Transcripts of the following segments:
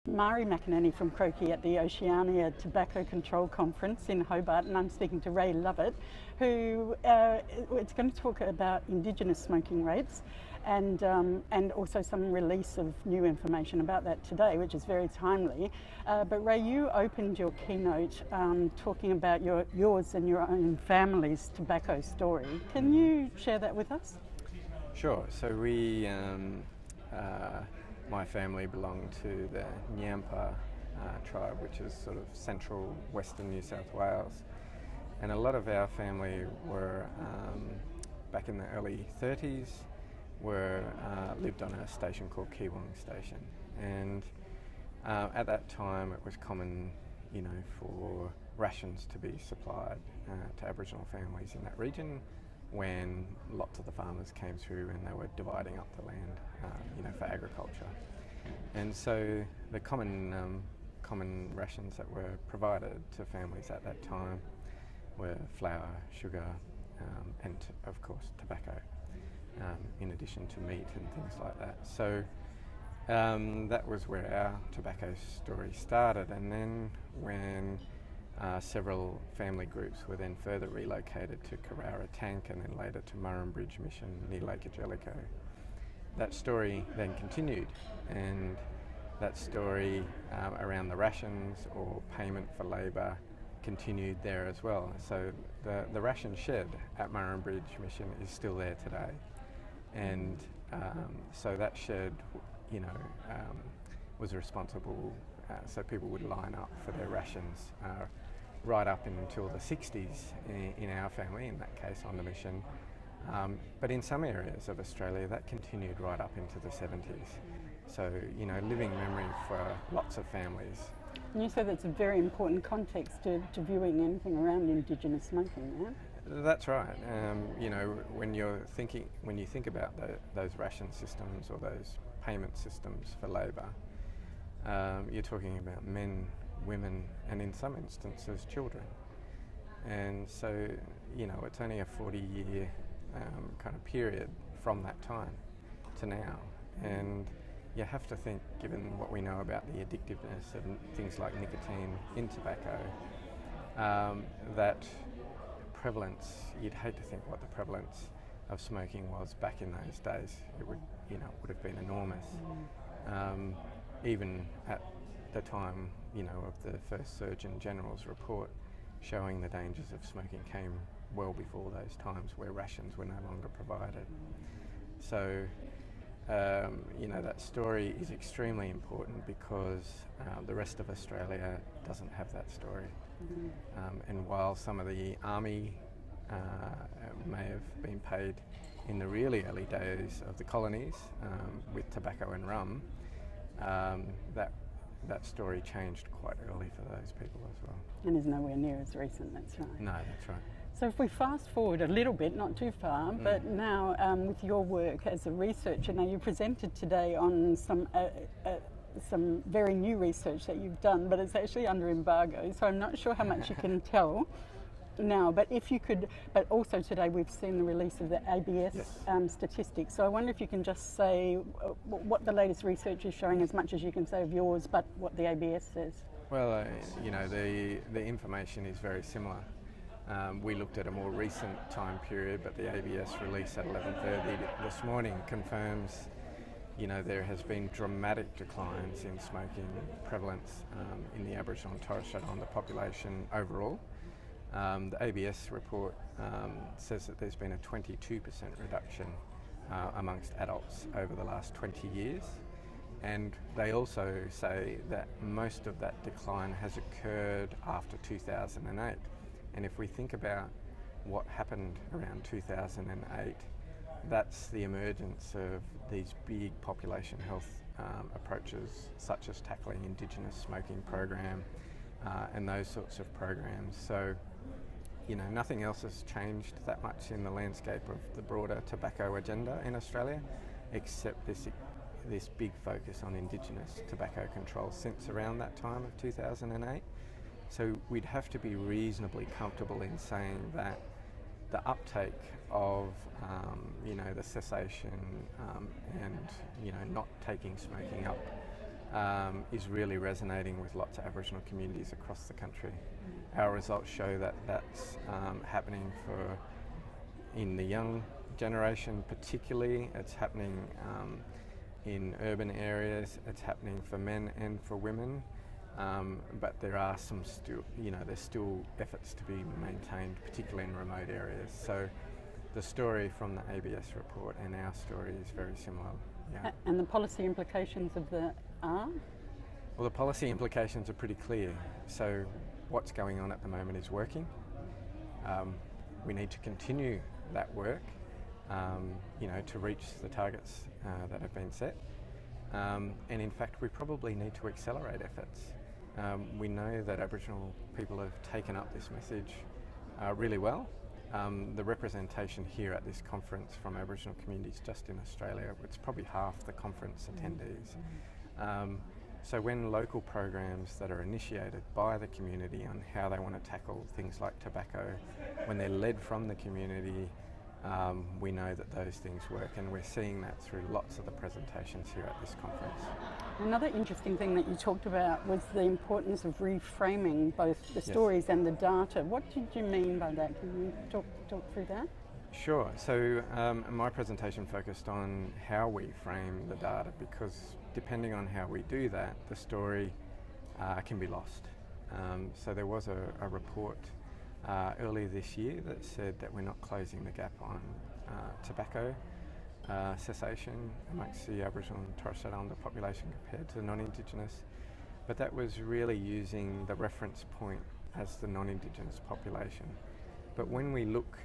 Mari McInerney from Croaky at the Oceania Tobacco Control Conference in Hobart, and I'm speaking to Ray Lovett, who is going to talk about Indigenous smoking rates and also some release of new information about that today, which is very timely. But Ray, you opened your keynote talking about yours and your own family's tobacco story. Can you share that with us? Sure. So my family belonged to the Nyampa tribe, which is sort of central western New South Wales. And a lot of our family were, back in the early 30s, lived on a station called Kiwung Station. And at that time it was common, for rations to be supplied to Aboriginal families in that region when lots of the farmers came through and they were dividing up the land, for agriculture. And so the common rations that were provided to families at that time were flour, sugar, and of course tobacco, in addition to meat and things like that. So that was where our tobacco story started. And then when several family groups were then further relocated to Carrara Tank and then later to Murrumbidgee Mission near Lake Angelico, that story then continued, and that story around the rations or payment for labour continued there as well. So the ration shed at Murrumbidgee Mission is still there today, and so that shed was responsible so people would line up for their rations right up until the 60s in our family, in that case on the mission. But in some areas of Australia that continued right up into the 70s. So, living memory for lots of families. And you said that's a very important context to viewing anything around Indigenous smoking, yeah? That's right. When you think about those ration systems or those payment systems for labour, you're talking about men, women, and in some instances children. And so, it's only a 40-year kind of period from that time to now. And you have to think, given what we know about the addictiveness of things like nicotine in tobacco, that prevalence, you'd hate to think what the prevalence of smoking was back in those days. It would have been enormous. Even at the time, of the first Surgeon General's report showing the dangers of smoking came well before those times where rations were no longer provided. So, that story is extremely important because the rest of Australia doesn't have that story. And while some of the army may have been paid in the really early days of the colonies with tobacco and rum, that story changed quite early for those people as well. And is nowhere near as recent, that's right. No, that's right. So if we fast forward a little bit, not too far, but now with your work as a researcher, now you presented today on some very new research that you've done, but it's actually under embargo, so I'm not sure how much you can tell now, but if you could, but also today we've seen the release of the ABS statistics, so I wonder if you can just say what the latest research is showing, as much as you can say of yours, but what the ABS says. Well, the information is very similar. We looked at a more recent time period, but the ABS release at 11:30 this morning confirms, there has been dramatic declines in smoking prevalence in the Aboriginal and Torres Strait Islander population overall. The ABS report says that there's been a 22% reduction amongst adults over the last 20 years. And they also say that most of that decline has occurred after 2008. And if we think about what happened around 2008, that's the emergence of these big population health approaches, such as tackling Indigenous smoking program and those sorts of programs. So, nothing else has changed that much in the landscape of the broader tobacco agenda in Australia, except this big focus on Indigenous tobacco control since around that time of 2008. So we'd have to be reasonably comfortable in saying that the uptake of the cessation and not taking smoking up is really resonating with lots of Aboriginal communities across the country. Our results show that that's happening in the young generation particularly. It's happening in urban areas, it's happening for men and for women, but there are there's still efforts to be maintained, particularly in remote areas. So the story from the ABS report and our story is very similar. Yeah. And the policy implications of the are? Well, the policy implications are pretty clear. So what's going on at the moment is working. We need to continue that work, to reach the targets that have been set. And in fact, we probably need to accelerate efforts. We know that Aboriginal people have taken up this message really well. The representation here at this conference from Aboriginal communities just in Australia, it's probably half the conference attendees. So when local programs that are initiated by the community on how they want to tackle things like tobacco, when they're led from the community, we know that those things work, and we're seeing that through lots of the presentations here at this conference. Another interesting thing that you talked about was the importance of reframing both the stories and the data. What did you mean by that? Can you talk through that? Sure. So my presentation focused on how we frame the data, because depending on how we do that, the story can be lost. So there was a report earlier this year that said that we're not closing the gap on tobacco cessation amongst the Aboriginal and Torres Strait Islander population compared to the non-Indigenous, but that was really using the reference point as the non-Indigenous population. But when we look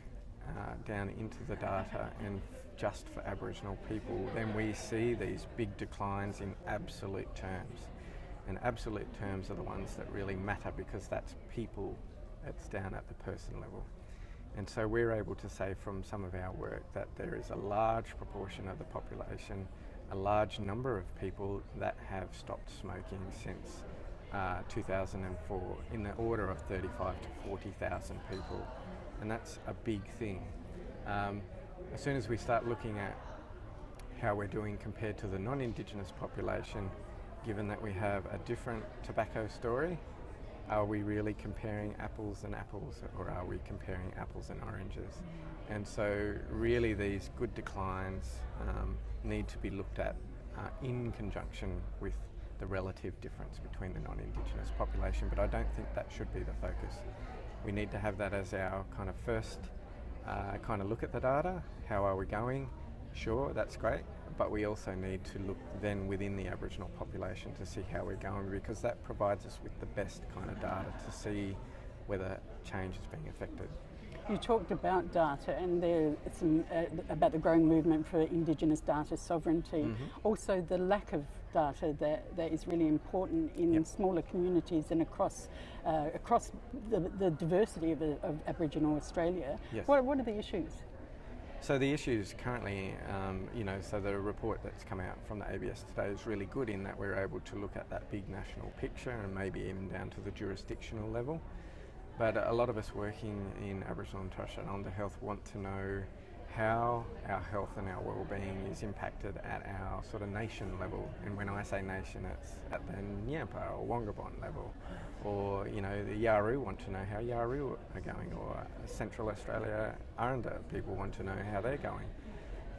down into the data and just for Aboriginal people, then we see these big declines in absolute terms. And absolute terms are the ones that really matter, because that's people, it's down at the person level. And so we're able to say from some of our work that there is a large proportion of the population, a large number of people that have stopped smoking since 2004, in the order of 35 to 40,000 people. And that's a big thing. As soon as we start looking at how we're doing compared to the non-Indigenous population, given that we have a different tobacco story, are we really comparing apples and apples, or are we comparing apples and oranges? And so really these good declines need to be looked at in conjunction with the relative difference between the non-Indigenous population, but I don't think that should be the focus. We need to have that as our kind of first kind of look at the data. How are we going? Sure, that's great, but we also need to look then within the Aboriginal population to see how we're going, because that provides us with the best kind of data to see whether change is being affected. You talked about data, and there's some about the growing movement for Indigenous data sovereignty. Also the lack of data that is really important in smaller communities and across the diversity of Aboriginal Australia. What are the issues? So the issues currently, so the report that's come out from the ABS today is really good in that we're able to look at that big national picture and maybe even down to the jurisdictional level. But a lot of us working in Aboriginal and Torres Strait Islander health want to know how our health and our well-being is impacted at our sort of nation level. And when I say nation, it's at the Nyampa or Wongabon level. Or, the Yaru want to know how Yaru are going, or Central Australia Aranda people want to know how they're going.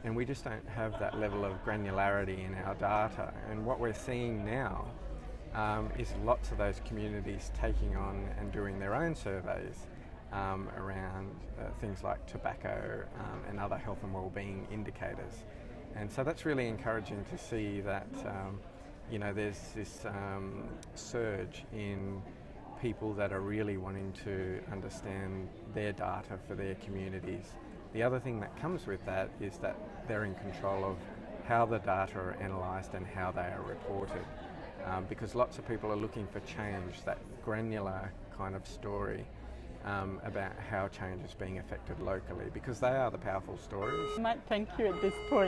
And we just don't have that level of granularity in our data. And what we're seeing now is lots of those communities taking on and doing their own surveys around things like tobacco and other health and wellbeing indicators. And so that's really encouraging to see that there's this surge in people that are really wanting to understand their data for their communities. The other thing that comes with that is that they're in control of how the data are analysed and how they are reported. Because lots of people are looking for change, that granular kind of story about how change is being affected locally, because they are the powerful stories. I might thank you at this point.